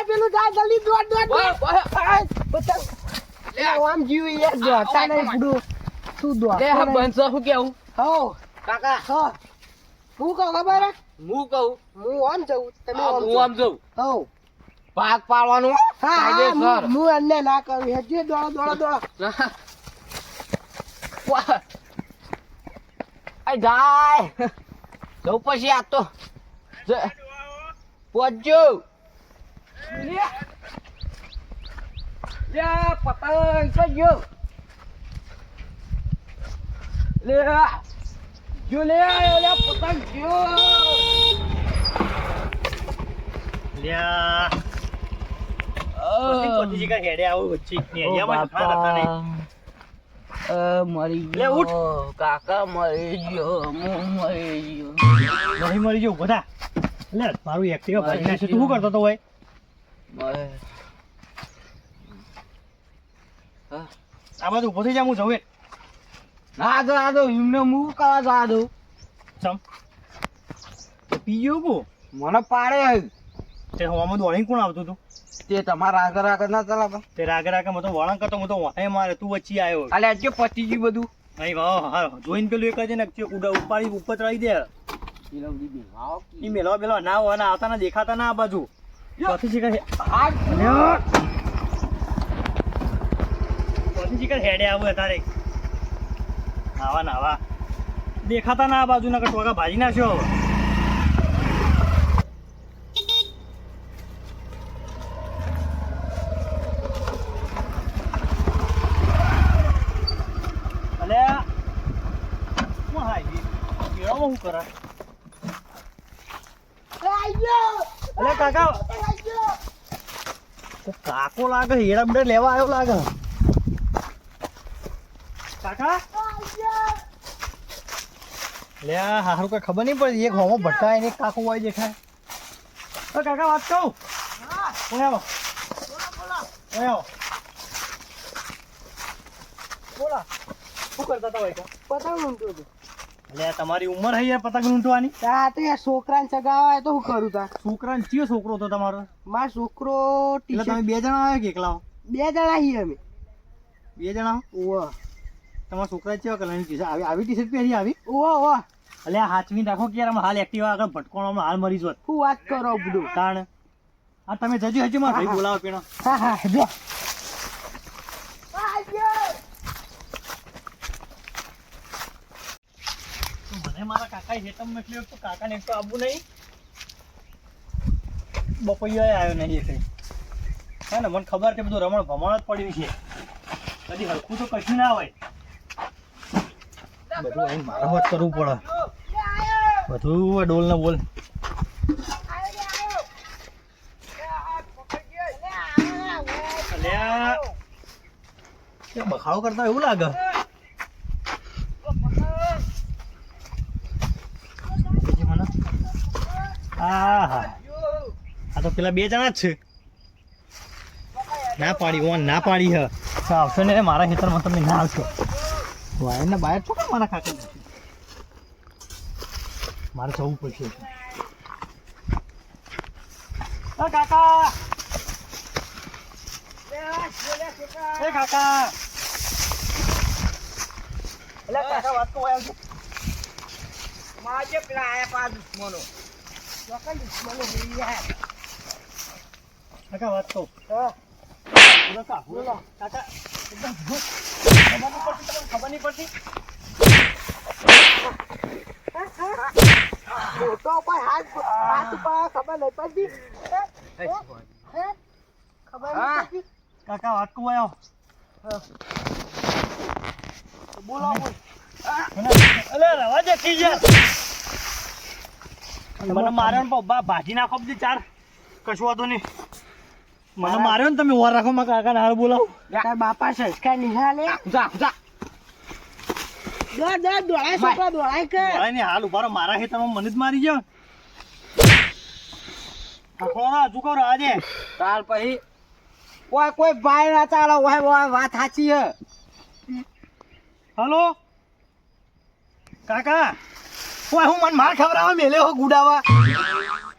પેલું જા જલ્દી દોડ પતંગ લે આમ જીવ યાર દોડતા નહીં બુડું તું દોડ લે હા બંસો હું કેવું હો કાકા હા હું કહું ખબર હે? હું કહું હું આમ જઉં તમે હું આમ જઉં હો ભાગ પાડવાનું હા કાયદેસર હું અન્ને ના કરું હેજે દોડો વાહ આય જાય જવું પછી આ તો પહોંચજો લે પતંગ પહોંચ્યો લે જો લે પતંગ જો લ્યા પતિ કા હેડે આવો વચ્ચે ને અહીંયા માં ખાતા નહીં મરી લે ઉઠ ગયો કાકા મરી ગયો હું મરી ગયો નહીં મરી ગયો બધા લે મારું એક્ટિવા ભાઈ નાખે તું શું કરતો તો ભાઈ આ બાજુ ઉભો થઈ જા હું જઉં ના દો એમને હું કરવા જા દઉં ચમ પીયો કો મને પાડે તે હવામાં દોડીને કોણ આવતું તું તે તમારા આગળ ના ચલાવે તે રાગે રાગે મતો વળણ કરતો મતો વાહે મારે તું વચ્ચે આવ્યો અલે આજે પતી ગયું બધું નહીં હા જોઈને પેલું એક જ ને ઉપાડી ઉપર ચડાવી દે ઈ મેલો પેલો ના હોય આવતા ના દેખાતા ના આ બાજુ પછી શીખર પછી શીખર હેડે આવું તારે આવા દેખાતા ના આ બાજુ ના ટોકા ભાજી નાખ્યો હું કરે અલે કાકા કાકો લાગે હેડા બેડા લેવા આવ્યો લાગે કાકા લે હારું કઈ ખબર નહીં પડી એક હોમો ભટકાય ને એક કાકો હોય દેખાય કાકા વાત કહું બોલો શું કરતા હતા ભાઈ પતંગ ઊંટું હતું એટલે તમારી ઉંમર હે યાર પતંગ લૂંટવાની તા તો યાર છોકરાને ચગાવાય તો શું કરું તા છોકરાને ચિયો છોકરો હતો તમારો મારો છોકરો એટલે તમે બે જણા આવ્યા કે એકલા બે જણા છીએ અમે બે જણા ઓવા તમારા છોકરા ચેવા કલરની ટી-શર્ટ આવી ટી શર્ટ પહેરી આવી ઓવા એટલે આ હાચવીને રાખો કે યાર હાલ એક્ટિવા આગળ ભટકોણમાં હાલ મરી જોત હું વાત કરો બધું કારણ આ તમે જજો હજી મારા ભાઈ બોલાવો પીણો હા જો મને મારા કાકા હેતમ મોકલ્યો તો કાકાને એક તો આવવું નહીં બપૈયા આવ્યો નહીં એ કઈ હે ને મને ખબર કે બધું રમણ ભમણ જ પડ્યું છે કદી હરખું તો કશું ના હોય બધું અહીં મારા વાત કરવું પડે બધું ડોલ ને બોલ બખાડો કરતા એવું લાગે આ તો પેલા બે જણા જ છે ના પાડી ઓન ના પાડી હ આવશે ને મારા ખેતરમાં તમે ના આવશો વાયર ને બહાર તો મારા કાકા મારે જવું પડશે કાકા એ કાકા એટલે કાકા વાત તો આવ્યો માજે પેલા આયા પા દુશ્મનો કાકા વાત તો કાકા ખબર નહીં પડતી તો કોઈ હાથ પર ખબર નહીં પડતી ખબર નહીં પડતી કાકા વાત કો આવ્યો બોલો અલે રવા દે કી યાર મને માર્યો ને ભાજી નાખો બધી ચાર કશું વાતો નહીં મને માર્યો ને તમે ઓર રાખો મારા કાકા ને હાલ બોલાવો તાર બાપા સંસ્કાર નિહાલે જા દોડાય છોકરા દોડાય કે ને હાલ ઉભારો મારા ખેતરમાં મને જ મારી ગયો હજુ કહો આજે તાર પછી કોઈ ભાઈ ના ચાલો વાત સાચી હે હલો કાકા ઓય હું મને માર ખવડાવવા મેલે હો ગુડાવા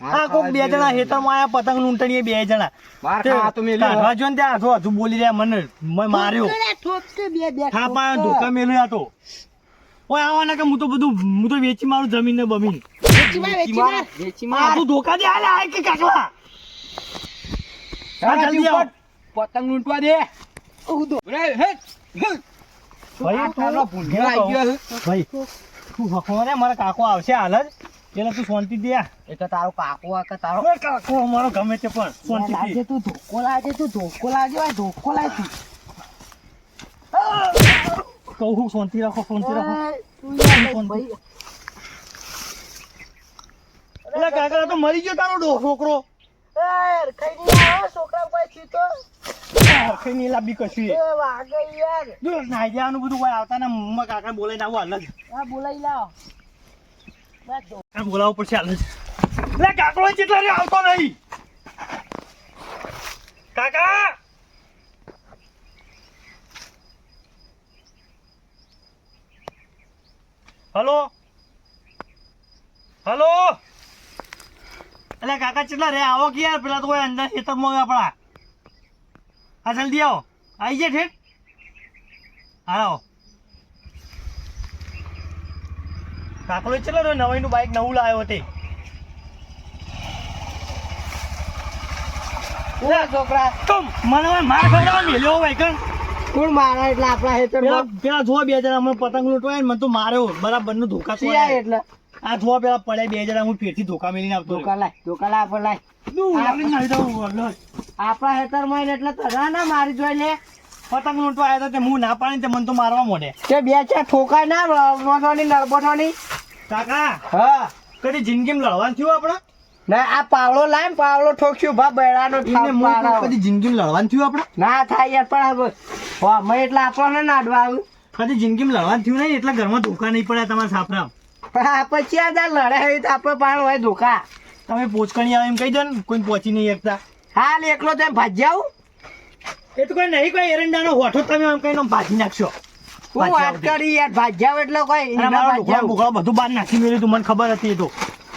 હા કોક બે જણા હેતરમાં આયા પતંગ લૂંટણીએ બે જણા માર ખા તો મેલ્યો. કાઢવા જો ને ત્યાં હજુ બોલી રહ્યા મને મેં માર્યો ઠોકશે બે હા પાયો ધોકા મેલ્યો તો ઓય આવવાના કે હું તો વેચી મારું જમીન ને બમીન વેચી માર આ તું ધોકા દે હાલે આય કે કાકલા હા, જલ્દી આવો. પતંગ લૂંટવા દે ભાઈ આટલો ભૂંડિયો આવી ગયો છે. ભાઈ તું હકો ને મારા કાકો આવશે હાલ જ એટલે તું શાંતિ દે એ તો તારો કાકો આ કે તારો ઓય કાકો અમારો ગમે તે પણ શાંતિ લાગે તું ધોકો લાગે ભાઈ ધોકો લાગે કહું હું શાંતિ રાખો શાંતિ રાખો ભાઈ એટલે કાકા તો મરી ગયો તારો છોકરો ખાઈ નહીં આવો છોકરા કોઈ છીતો કઈ નહીં લાંબી કશું એ વાગે યાર જો નાઈજાનું બધું કોઈ આવતા ને મમ્મા કાકા બોલાઈને આવું હાલ જ આ બોલાઈ લાવ બસ ધો આ બોલાવવું પડશે હાલ જ એટલે કાકડો જેટલા રે આવતો નહીં કાકા હલો હલો એટલે કાકા કેટલા રે આવો કે યાર પેલા તો કોઈ અંદર ખેતરમાં આપણા હા જલ્દી આવો આવી જાય ઠેઠ હા આવો કાકલો ચલો રે નવાઈનું બાઈક નવું લાવ્યો તે છોકરા તો મને માર ખવડાવવા મેલ્યો હોય કણ કોણ મારા એટલે આપણા હેતર પેલા જોવા બે જણા અમે પતંગ લૂંટવાય ને મને તો માર્યો બરાબર નું ધોકા સિયા એટલે આ જોવા પેલા પડ્યા બે જણા હું ફેરથી ધોકા મેલીને આવતો ધોકા લાય આપણે લાય આપણા હેતર માં એટલે તરા ના મારી જોઈ લે પતંગ લૂંટવા આવ્યા હતા તે હું ના પાડી તે મને તો મારવા મોડે તે બે ચાર ઠોકાય ના નળબોઠવાની નળબોઠવાની કાકા હા કદી જિંદગીમાં લડવાનું થયું આપણે ના આ પાવડો લાય પાવડો ઠોક્યું ભા બૈરાનો કદી જિંદગીમાં લડવાનું થયું આપણે ના થાય યાર પણ વાહ મેં એટલે આપણને નાડવા આવ્યું કદી જિંદગીમાં લડવાનું થયું નહીં એટલે ઘરમાં ધોકા નહીં પડ્યા તમારા સાપરા પછી આ લડે હોય તો આપણે પણ હોય ધોકા તમે પોચકણી આવે એમ કહી દો ને કોઈ પહોંચી નહીં શકતા હાલ એકલો તેમ ભાજ્યાવું એ તો કોઈ નહીં કોઈ એરંડાનો હોઠો તમે એમ કહીને ભાજી નાખશો હું વાત કરી યાર ભાજ્યાવ એટલે કોઈ અને મારો ઢોકળા બોકળા બધું બહાર નાખી મેળ્યું તું મને ખબર હતી એ તો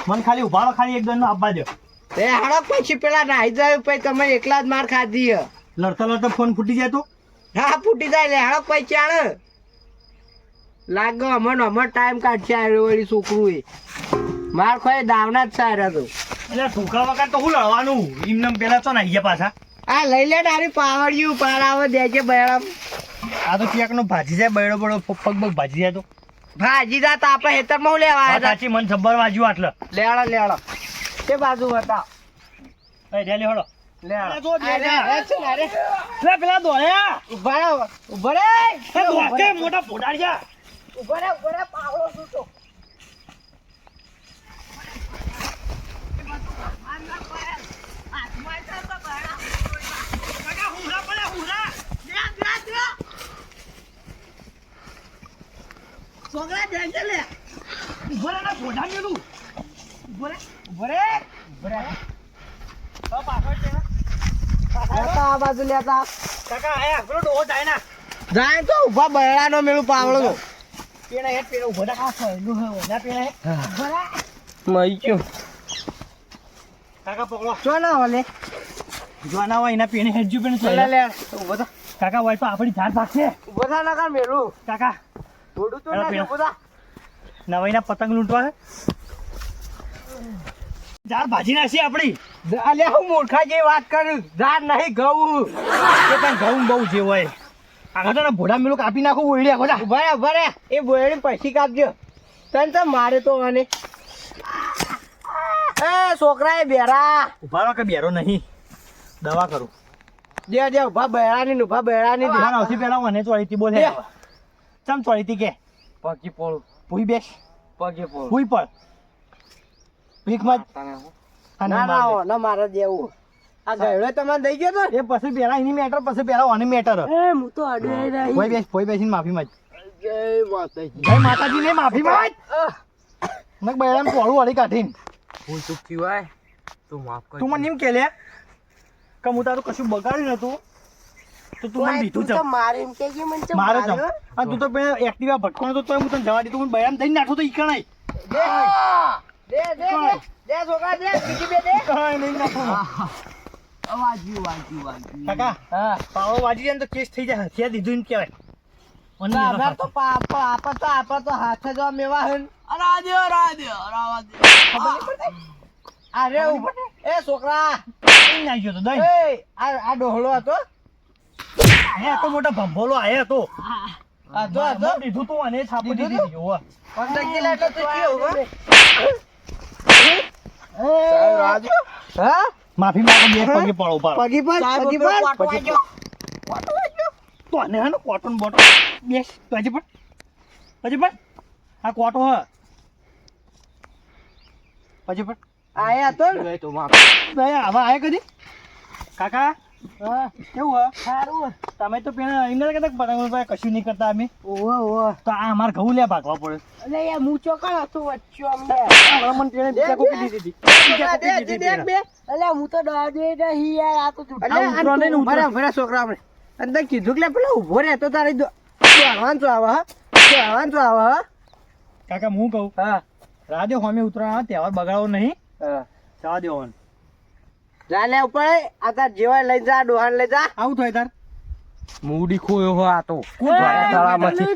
મને ખાલી ઉભાડો ખાલી એક દંડ આપવા દો એ હડક પછી પેલા નાહી જાય પછી તમે એકલા જ માર ખાધી હે લડતા લડતા ફોન ફૂટી જાય તો હા ફૂટી જાય લે હડક પછી આણ લાગો અમન ટાઈમ કાઢશે આ વળી છોકરું એ માર ખોય દાવના જ સારા તો એટલે ઢોકળા વગર તો હું લડવાનું એમને પેલા તો નાઈ ગયા પાછા આ લઈ લે તારી પાવડિયું પારાવો દેજે બૈરામ આ તો ક્યાંક નો ભાજી જાય બળો બળો પગ પગ ભાજી જાય તો ભાજી દા તો આપણે હેતરમાં લેવા આવ્યા સાચી મને ખબર વાજ્યું આટલે લેડો તે બાજુ બતાવ એ ડેલી હળો લેડો લે પેલા દોડ્યા ઉભા રે એ દોડકે મોટા ફોડાડ્યા ઉભા રે પાવડો છૂટો છોકરા જઈ લે ઉભા રે ફોડાડ્યું તું ઉભા રે આ બાજુ લેતા કાકા આયા પેલો ડોહો જાય ના જાય તો ઉભા બૈરાનો મેળું પાવડો પેલા હેડ પેલો ઉભો આ ફળનું હે ઓના પેલા હે મઈ ગયો કાકા પકડો ચો ના ઓલે જોના હોય એના પેને હેડજુ પેને લે ઉભો થા કાકા હોય તો આપણી જાન ભાગશે ઉભો થા ના કર મેળું કાકા થોડું તો પેલા ના ઉભો થા નવાઈના પતંગ લૂંટવા છે જાર ભાજી નાખી આપણી અલે હું મૂર્ખા જેવી વાત કરું ઝાડ નહીં ઘઉં એ પણ ઘઉં બહુ જે હોય આગળ તો ભોડા મેલું કાપી નાખું ઓળ્યા ખોટા ઉભા રે એ બોયડી પછી કાપજો તને તો મારે તો આને એ છોકરા એ બેરા ઉભા રહો કે બેરો નહીં દવા કરું દે ઉભા બૈરાની ઉભા બૈરાની દે હા સૌથી પહેલા મને ચોળીતી બોલે લે. ચમ ચોળીતી કે પગી પોળ ભૂઈ બેસ પગી પોળ ભૂઈ પડ ભીખમાં જ ના ના મારે દેવું આ ગયડો તમને દઈ ગયો તો એ પછી પેલા એની મેટર પછી પેલા ઓની મેટર એ હું તો અડે રહી ભોઈ બેસીને માફી માંગ જય માતાજી જય માતાજી ને માફી માંગ મેં બૈરામ પોળું વાળી કાઢીને હું ચૂકી હોય તું માફ કર તું મને એમ કે લે કે હું તારું કશું બગાડ્યું નતું તો તું મને દીધું છે મારે એમ કે મને ચમ મારે જમ અને તું તો પેલા એક્ટિવા ભટકોનો તો તોય હું તને જવા દીધું હું બૈરામ દઈને નાખું તો ઈ કણાય દે છોકરા દે બીજી બે દે કાંઈ નહીં નાખો. વાજ્યું કાકા હા પાવો વાજી જાય ને તો કેસ થઈ જાય. હથિયાર દીધું એમ કહેવાય. મને ના, નહીં અમાર તો આપા તો હાથે જ મેવા હન ખબર નહીં પડતી? અરે ઉપર એ છોકરા દહીં નાખી ગયો તો દહીં. એ આ ડોહલો હતો આયા તો મોટા ભંભોલો આયા તો. આ જો આ જો મેં દીધું તું અને છાપી દીધું દીધી. હોવે. પંદર કિલો એટલે તો કેવું હા માફી માંગો, બે પગે પડો ઉભા રહો. પગી પર પગી પર તો આને હે ને કોટન બોટલ બેસ પછી પણ આ કોટો હ પછી પણ આયા તો ને દયા હવે આયા કદી કાકા હા કેવું હ સારું તમે તો પેલા એમને કહેતા કે પતંગ ઉડાવવા કશું નહીં કરતા અમે ઓહો તો આ અમારે ઘઉં લે ભાગવા પડે. અલે યાર મૂચો કણ હતો વચ્ચો અમને હમણાં મને પેલા બીજા કોપી દીધી હતી. બીજા કોપી દીધી હતી પેલા. અલે હું તો ડરે નહીં યાર આ તો આ ઉતરો નહીં ને ઉતરો. ભરા છોકરા આપણે અંદર કીધું કે પેલા ઉભો રહે તો તારે દોડવાનું તો આવે હા દોડવાનું તો આવે હા કાકા હું કહું હા રાધે હોમે ઉતરાણા તહેવાર બગાડવો નહીં. હા જવા દેવાનું. ચાલે ઉપર આ તાર જેવા લઈ જા ડોહાન લઈ જા આવું થાય તાર મૂડી ખોયો હો આ તો ભર્યા તળાવમાંથી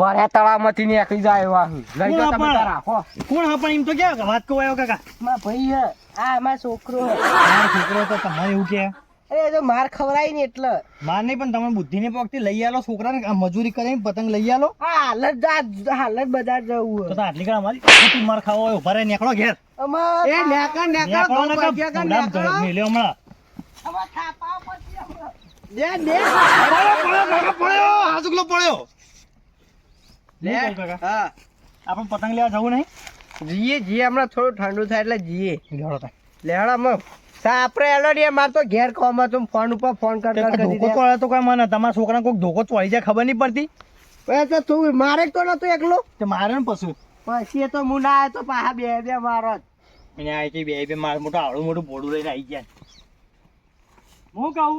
ભર્યા તળાવમાંથી નીકળી જાય એવા લઈ જાઓ તમે તારા હો કોણ હા પણ એમ તો ક્યાં વાત કહો આવ્યો કાકા. માં ભાઈ હે આ મારો છોકરો હે. મારો છોકરો તો તમારે એવું કે અરે એ તો માર ખવડાય ને એટલે માર નહીં પણ તમે બુદ્ધિ ને પગથી લઈ આલો છોકરાને આ મજૂરી કરીને પતંગ લઈ આલો. આ હાલત બજાર જવું તો આટલી ઘણા અમારી ખોટી માર ખાવા હોય ઉભા રહે નીકળો ઘેર. અમાર એ નેકર નીકળો ને કાં ભૂંડામાં મેલ્યો હમણાં. અમાર થાપા પછી દે દે પડ્યો હાજુકલો પડ્યો. લે હું કહું કાકા હા આપણે પતંગ લેવા જવું નહીં. જીએ હમણાં થોડું ઠંડુ થાય એટલે જીએ લેવડો થાય. લેહડામાં આપણે એલડીએ માર તો ઘેર કોમ હતું ફોન ઉપર ફોન કર કર કરી ધોકો ચોળે તો કઈ મને તમારા છોકરાને કોઈક ધોકો ચોળી જાય ખબર નહીં પડતી. દે તો તું મારે તો નતો એકલો તે મારે ને પશુ પછી એ તો મુના આવ્યો તો પાછા બે મારો જ. એને આ બે માર મોટું આવડું મોટું બોડું લઈને આવી ગયા. હું કહું